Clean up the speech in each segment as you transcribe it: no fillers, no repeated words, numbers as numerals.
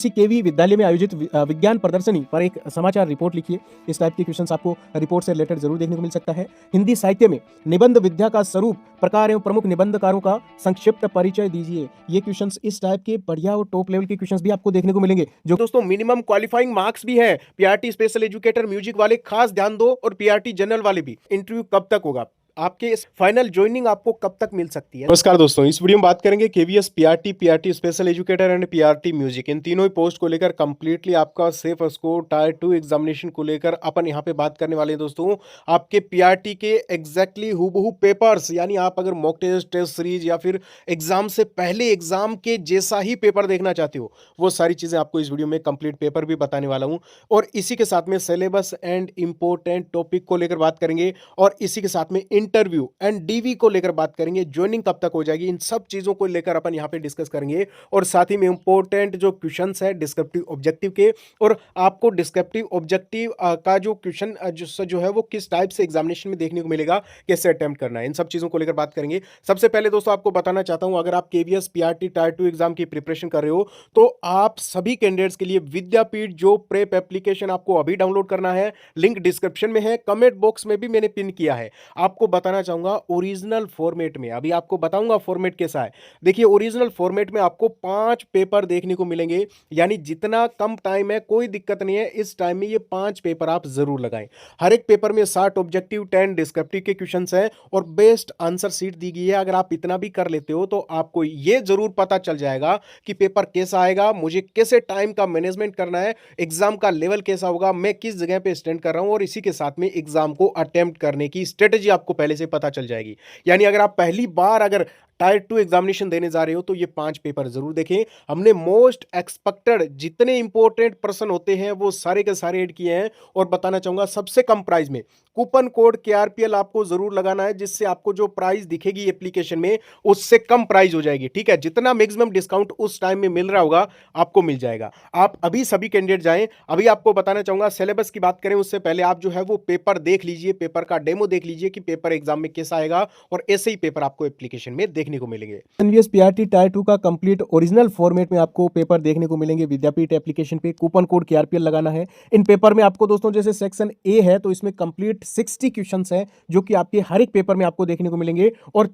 किसी केवी विद्यालय में आयोजित विज्ञान प्रदर्शनी पर एक समाचार रिपोर्ट लिखिए। इस टाइप के क्वेश्चंस आपको रिपोर्ट से रिलेटेड जरूर देखने को मिल सकता है। हिंदी साहित्य में निबंध विद्या का स्वरूप, प्रकार एवं प्रमुख निबंधकारों का संक्षिप्त परिचय दीजिए। ये क्वेश्चंस इस टाइप के बढ़िया और टॉप लेवल के क्वेश्चंस भी आपको देखने को मिलेंगे, जो दोस्तों मिनिमम क्वालिफाइंग मार्क्स भी है। पीआरटी स्पेशल एजुकेटर म्यूजिक वाले खास ध्यान दो, और पीआरटी जनरल वाले भी। इंटरव्यू कब तक होगा, आपके इस फाइनल ज्वाइनिंग आपको कब तक मिल सकती है। नमस्कार दोस्तों, इस वीडियो में बात करेंगे KVS, PRT, PRT special educator and PRT music, इन तीनों ही पोस्ट को लेकर कंप्लीटली आपका सेफ स्कोर टायर 2 एग्जामिनेशन को लेकर अपन यहां पे बात करने वाले हैं दोस्तों। आपके पीआरटी के एग्जैक्टली हूबहू पेपर्स, यानी आप अगर मॉक टेस्ट, टेस्ट सीरीज या फिर एग्जाम से पहले एग्जाम के जैसा ही पेपर देखना चाहते हो, वो सारी चीजें आपको इस वीडियो में कंप्लीट पेपर भी बताने वाला हूं। और इसी के साथ में सिलेबस एंड इंपॉर्टेंट टॉपिक को लेकर बात करेंगे, और इसी के साथ में इंटरव्यू एंड डीवी को लेकर बात करेंगे। ज्वाइनिंग कब तक हो जाएगी, इन सब चीजों को लेकर अपन यहां पे डिस्कस करेंगे। और साथ ही में इंपॉर्टेंट जो क्वेश्चंस है डिस्क्रिप्टिव ऑब्जेक्टिव के, और आपको डिस्क्रिप्टिव ऑब्जेक्टिव का जो क्वेश्चन जो है वो किस टाइप से एग्जामिनेशन में देखने को मिलेगा, कैसे अटेम्प्ट करना है, इन सब चीजों को लेकर बात करेंगे। सबसे पहले दोस्तों आपको बताना चाहता हूं, अगर आप केवीएस, पीआरटी टायर 2 एग्जाम की प्रिपरेशन कर रहे हो, तो आप सभी कैंडिडेट्स के लिए विद्यापीठ जो प्रेप एप्लीकेशन आपको अभी डाउनलोड करना है, लिंक डिस्क्रिप्शन में है, कमेंट बॉक्स में भी मैंने पिन किया है। आपको बताना चाहूंगा ओरिजिनल फॉर्मेट में, अभी आपको बताऊंगा फॉर्मेट कैसा है। देखिए, ओरिजिनल फॉर्मेट में आपको 5 पेपर देखने को मिलेंगे, यानी जितना कम टाइम है कोई दिक्कत नहीं है, इस टाइम में ये 5 पेपर आप जरूर लगाएं। हर एक पेपर में 60 ऑब्जेक्टिव, 10 डिस्क्रिप्टिव के क्वेश्चंस हैं, और बेस्ट आंसर शीट दी गई है। अगर आप इतना भी कर लेते हो तो आपको ये जरूर पता चल जाएगा कि पेपर कैसा आएगा, मुझे कैसे टाइम का मैनेजमेंट करना है, एग्जाम का लेवल कैसा होगा, मैं किस जगह पे स्टैंड कर रहा हूं, और इसी के साथ में एग्जाम को अटेम्प्ट करने की स्ट्रेटेजी आपको पहले से पता चल जाएगी। यानी अगर आप पहली बार अगर टायर 2 एग्जामिनेशन देने जा रहे हो तो ये 5 पेपर जरूर देखें। हमने मोस्ट एक्सपेक्टेड जितने इंपॉर्टेंट प्रश्न होते हैं वो सारे के सारे ऐड किए हैं, और बताना चाहूंगा सबसे कम प्राइस में कूपन कोड केआरपीएल आपको जरूर लगाना है, जिससे आपको जो प्राइस दिखेगी एप्लीकेशन में उससे कम प्राइस हो जाएगी। ठीक है, जितना मैक्सिमम डिस्काउंट उस टाइम में मिल रहा होगा आपको मिल जाएगा। आप अभी सभी कैंडिडेट जाएं। अभी आपको बताना चाहूंगा, सिलेबस की बात करें उससे पहले आप जो है वो पेपर देख लीजिए, पेपर का डेमो देख लीजिए कि पेपर एग्जाम में कैसा आएगा, और ऐसे ही पेपर आपको एप्लीकेशन में देखने को मिलेंगे। एनवीएस पीआरटी टायर 2 का कंप्लीट ओरिजिनल फॉर्मेट में आपको पेपर देखने को मिलेंगे विद्यापीठ एप्लीकेशन पे। कूपन कोड केआरपीएल लगाना है। इन पेपर में आपको दोस्तों, जैसे सेक्शन ए है तो इसमें कंप्लीट 60 क्वेश्चंस है, जो कि आपके हर एक पेपर में आपको देखने को मिलेंगे, और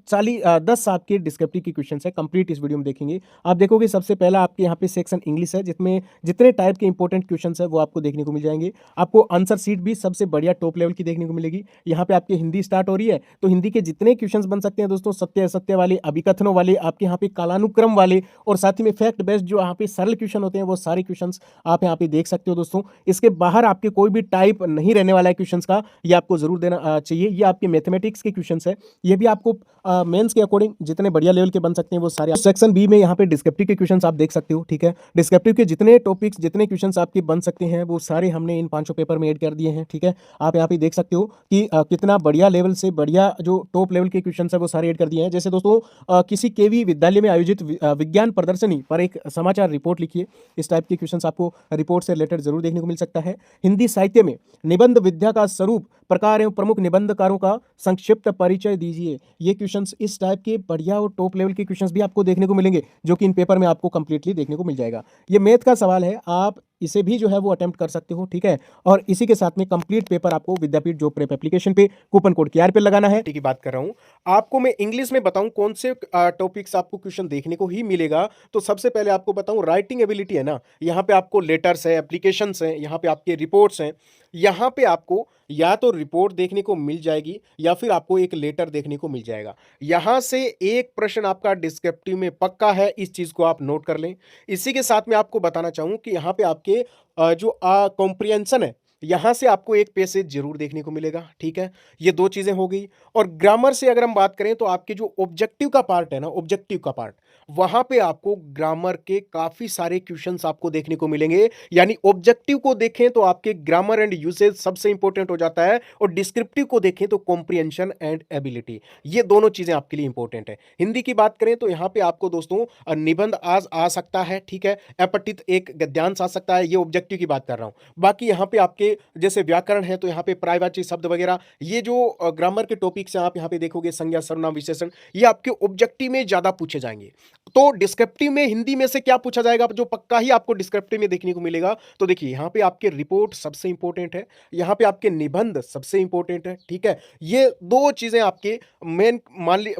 10 आपके डिस्क्रिप्टिव के क्वेश्चंस है। कंप्लीट इस वीडियो में देखेंगे। आप देखोगे सबसे पहला आपके यहाँ पे सेक्शन इंग्लिश है, जिसमें जितने टाइप के इंपॉर्टेंट क्वेश्चंस है वो आपको देखने को मिल जाएंगे। आपको आंसर शीट भी सबसे बढ़िया टॉप लेवल की देखने को मिलेगी। यहाँ पे आपकी हिंदी स्टार्ट हो रही है, तो हिंदी के जितने क्वेश्चंस बन सकते हैं दोस्तों, सत्य असत्य वाले, अभिकथनों वाले, आपके यहाँ पे कालानुक्रम वाले, और साथ ही में फैक्ट बेस्ड जो यहाँ पे सरल क्वेश्चन होते हैं, वो सारे क्वेश्चंस आप यहाँ पे देख सकते हो दोस्तों। इसके बाहर आपके कोई भी टाइप नहीं रहने वाला है क्वेश्चंस का, ये आपको जरूर देना चाहिए। ये आपके मैथमेटिक्स के क्वेश्चंस है, ये भी आपको मेंस के अकॉर्डिंग जितने बढ़िया लेवल के बन सकते हैं वो सारे। सेक्शन बी में यहाँ पे डिस्क्रिप्टिव के क्वेश्चंस आप देख सकते हो। ठीक है, डिस्क्रिप्टिव के जितने टॉपिक्स, जितने क्वेश्चंस आपके बन सकते हैं वो सारे हमने इन 5 पेपर में ऐड कर दिए हैं। ठीक है, आप यहाँ पे देख सकते हो कि कितना बढ़िया लेवल से बढ़िया जो टॉप लेवल के क्वेश्चंस है वो सारे ऐड कर दिए हैं। जैसे दोस्तों, किसी केवी विद्यालय में आयोजित विज्ञान प्रदर्शनी पर एक समाचार रिपोर्ट लिखिए। इस टाइप के क्वेश्चंस आपको रिपोर्ट से रिलेटेड जरूर देखने को मिल सकता है। हिंदी साहित्य में निबंध विद्या का स्वरूप, प्रकार एवं प्रमुख निबंधकारों का संक्षिप्त परिचय दीजिए। ये क्वेश्चंस इस टाइप के बढ़िया और टॉप लेवल के क्वेश्चंस भी आपको देखने को मिलेंगे, जो कि इन पेपर में आपको कंप्लीटली देखने को मिल जाएगा। ये मैथ का सवाल है, आप इसे भी जो है वो अटेम्प्ट कर सकते हो। ठीक है, और इसी के साथ में कंप्लीट पेपर आपको विद्यापीठ जो प्रेप एप्लीकेशन पे कूपन कोड केआरपीएल लगाना है। ठीक है, बात कर रहा हूं आपको मैं इंग्लिश में बताऊं कौन से टॉपिक्स आपको क्वेश्चन देखने को ही मिलेगा। तो सबसे पहले आपको बताऊं, राइटिंग एबिलिटी है ना, यहाँ पे आपको लेटर्स है, एप्लीकेशंस हैं, यहाँ पे आपके रिपोर्ट्स हैं। यहाँ पे आपको या तो रिपोर्ट देखने को मिल जाएगी या फिर आपको एक लेटर देखने को मिल जाएगा। यहां से एक प्रश्न आपका डिस्क्रिप्टिव में पक्का है, इस चीज को आप नोट कर लें। इसी के साथ में आपको बताना चाहूं कि यहाँ पे आपके जो कॉम्प्रिहेंशन है, यहां से आपको एक पैसेज जरूर देखने को मिलेगा। ठीक है, ये 2 चीजें हो गई। और ग्रामर से अगर हम बात करें तो आपके जो ऑब्जेक्टिव का पार्ट है ना, ऑब्जेक्टिव का पार्ट, वहां पे आपको ग्रामर के काफी सारे क्वेश्चंस आपको देखने को मिलेंगे। यानी ऑब्जेक्टिव को देखें तो आपके ग्रामर एंड यूसेज सबसे इंपॉर्टेंट हो जाता है, और डिस्क्रिप्टिव को देखें तो कॉम्प्रिहेंशन एंड एबिलिटी, ये दोनों चीजें आपके लिए इंपॉर्टेंट है। हिंदी की बात करें तो यहां पे आपको दोस्तों निबंध आज आ सकता है। ठीक है, अपठित एक गद्यांश आ सकता है, ये ऑब्जेक्टिव की बात कर रहा हूं। बाकी यहां पे आपके पे जैसे व्याकरण है तो यहाँ पे पर्यायवाची शब्द वगैरह, ये जो ग्रामर के टॉपिक्स हैं आप यहाँ पे देखोगे, संज्ञा सर्वनाम विशेषण, ये आपके ऑब्जेक्टिव में ज्यादा पूछे जाएंगे। तो डिस्क्रिप्टिव में हिंदी में से क्या पूछा जाएगा जो पक्का ही आपको डिस्क्रिप्टिव में देखने को मिलेगा, तो देखिए यहाँ पे आपके रिपोर्ट सबसे इंपॉर्टेंट है, यहाँ पे आपके निबंध सबसे इंपॉर्टेंट है, ठीक है। ये दो चीजें आपके मेन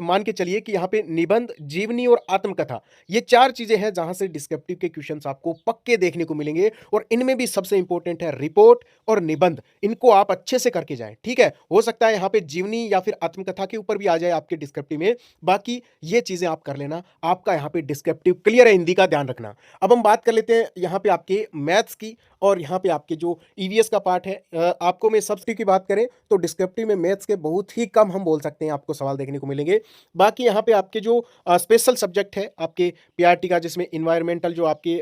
मान के चलिए कि यहाँ पे निबंध, जीवनी और आत्मकथा, ये चार चीजें हैं जहां से डिस्क्रिप्टिव के क्वेश्चंस आपको पक्के देखने को मिलेंगे। और इनमें भी सबसे इंपॉर्टेंट है रिपोर्ट और निबंध, इनको आप अच्छे से करके जाएं, ठीक है। हो सकता है यहाँ पे जीवनी या फिर आत्मकथा के ऊपर भी आ जाए आपके डिस्क्रिप्टिव में, बाकी ये चीजें आप कर लेना, आपका यहाँ पे डिस्क्रिप्टिव क्लियर है, हिंदी का ध्यान रखना। अब हम बात कर लेते हैं यहाँ पे आपके मैथ्स की, और यहाँ पे आपके जो ईवीएस का पार्ट है। आपको मैं सब्सिट्यूट की बात करें तो डिस्क्रिप्टिव में मैथ्स के बहुत ही कम हम बोल सकते हैं आपको सवाल देखने को मिलेंगे। बाकी यहाँ पे आपके जो स्पेशल सब्जेक्ट है आपके पीआरटी का, जिसमें इन्वायरमेंटल जो आपके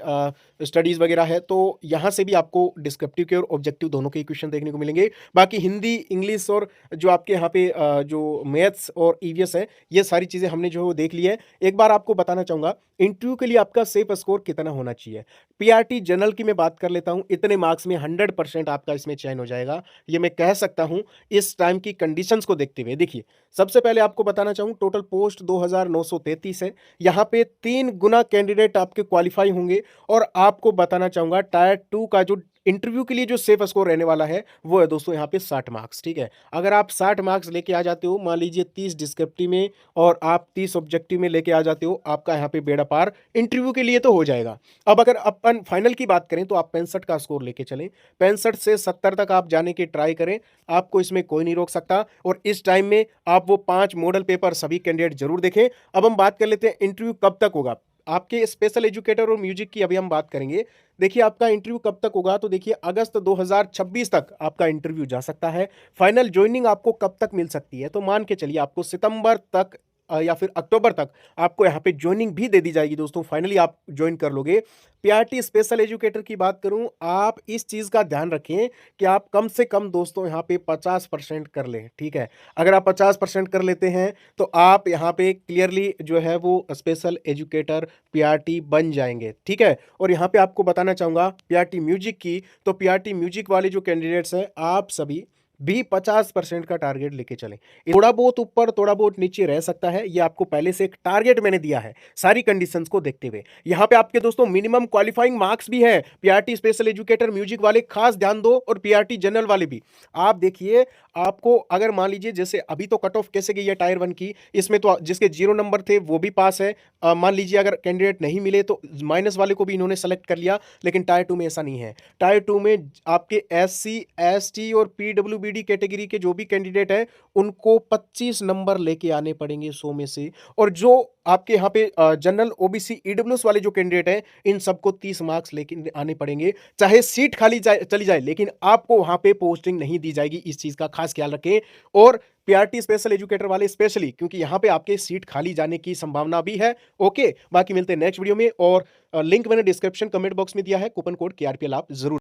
स्टडीज वगैरह है, तो यहाँ से भी आपको डिस्क्रिप्टिव के और ऑब्जेक्टिव दोनों के क्वेश्चन देखने को मिलेंगे। बाकी हिंदी, इंग्लिश और जो आपके यहाँ पे जो मैथ्स और ईवीएस है, ये सारी चीज़ें हमने जो देख ली है। एक बार आपको बताना चाहूँगा इंटरव्यू के लिए आपका सेफ स्कोर कितना होना चाहिए। पीआरटी जनरल की मैं बात कर लेता हूँ, इतने मार्क्स में 100% आपका इसमें चयन हो जाएगा, ये मैं कह सकता हूँ इस टाइम की कंडीशंस को देखते हुए। देखिए सबसे पहले आपको बताना चाहूँ टोटल पोस्ट 2933 है, यहाँ पे 3 गुना कैंडिडेट आपके क्वालिफाई होंगे। और आपको बताना चाहूँगा टायर 2 का जो इंटरव्यू के लिए जो सेफ स्कोर रहने वाला है वो है दोस्तों यहाँ पे 60 मार्क्स, ठीक है। अगर आप 60 मार्क्स लेके आ जाते हो, मान लीजिए 30 डिस्क्रिप्टिव में और आप 30 ऑब्जेक्टिव में लेके आ जाते हो, आपका यहाँ पे बेड़ा पार इंटरव्यू के लिए तो हो जाएगा। अब अगर अपन फाइनल की बात करें तो आप 65 का स्कोर लेके चलें, 65 से 70 तक आप जाने की ट्राई करें, आपको इसमें कोई नहीं रोक सकता। और इस टाइम में आप वो 5 मॉडल पेपर सभी कैंडिडेट जरूर देखें। अब हम बात कर लेते हैं इंटरव्यू कब तक होगा आपके स्पेशल एजुकेटर और म्यूजिक की, अभी हम बात करेंगे। देखिए आपका इंटरव्यू कब तक होगा, तो देखिए अगस्त 2026 तक आपका इंटरव्यू जा सकता है। फाइनल ज्वाइनिंग आपको कब तक मिल सकती है, तो मान के चलिए आपको सितंबर तक या फिर अक्टूबर तक आपको यहाँ पे ज्वाइनिंग भी दे दी जाएगी दोस्तों, फाइनली आप ज्वाइन कर लोगे। पीआरटी स्पेशल एजुकेटर की बात करूं, आप इस चीज़ का ध्यान रखें कि आप कम से कम दोस्तों यहाँ पे 50% कर लें, ठीक है। अगर आप 50% कर लेते हैं तो आप यहाँ पे क्लियरली जो है वो स्पेशल एजुकेटर पीआरटी बन जाएंगे, ठीक है। और यहाँ पे आपको बताना चाहूँगा पीआरटी म्यूजिक की, तो पीआरटी म्यूजिक वाले जो कैंडिडेट्स हैं आप सभी भी 50% का टारगेट लेके चलें। थोड़ा बहुत ऊपर थोड़ा बहुत नीचे रह सकता है, ये आपको पहले से एक टारगेट मैंने दिया है सारी कंडीशंस को देखते हुए। यहाँ पे आपके दोस्तों मिनिमम क्वालिफाइंग मार्क्स भी है, पीआरटी स्पेशल एजुकेटर म्यूजिक वाले खास ध्यान दो, और पीआरटी जनरल वाले भी। आप देखिए आपको अगर मान लीजिए जैसे अभी तो कट ऑफ कैसे गई है टायर 1 की, इसमें तो जिसके 0 नंबर थे वो भी पास है। मान लीजिए अगर कैंडिडेट नहीं मिले तो माइनस वाले को भी इन्होंने सेलेक्ट कर लिया, लेकिन टायर 2 में ऐसा नहीं है। टायर 2 में आपके SC ST और PWBD कैटेगरी के जो भी कैंडिडेट हैं उनको 25 नंबर लेके आने पड़ेंगे 100 में से। और जो आपके यहाँ पे जनरल OBC EWS वाले जो कैंडिडेट हैं इन सबको 30 मार्क्स लेके आने पड़ेंगे, चाहे सीट खाली चली जाए लेकिन आपको वहां पे पोस्टिंग नहीं दी जाएगी, इस चीज का खास ख्याल रखें। और पीआरटी स्पेशल एजुकेटर वाले स्पेशली क्योंकि यहाँ पे आपके सीट खाली जाने की संभावना भी है। ओके, बाकी मिलते हैं नेक्स्ट वीडियो में, और लिंक मैंने डिस्क्रिप्शन कमेंट बॉक्स में दिया है, कूपन कोड KRPL आप जरूर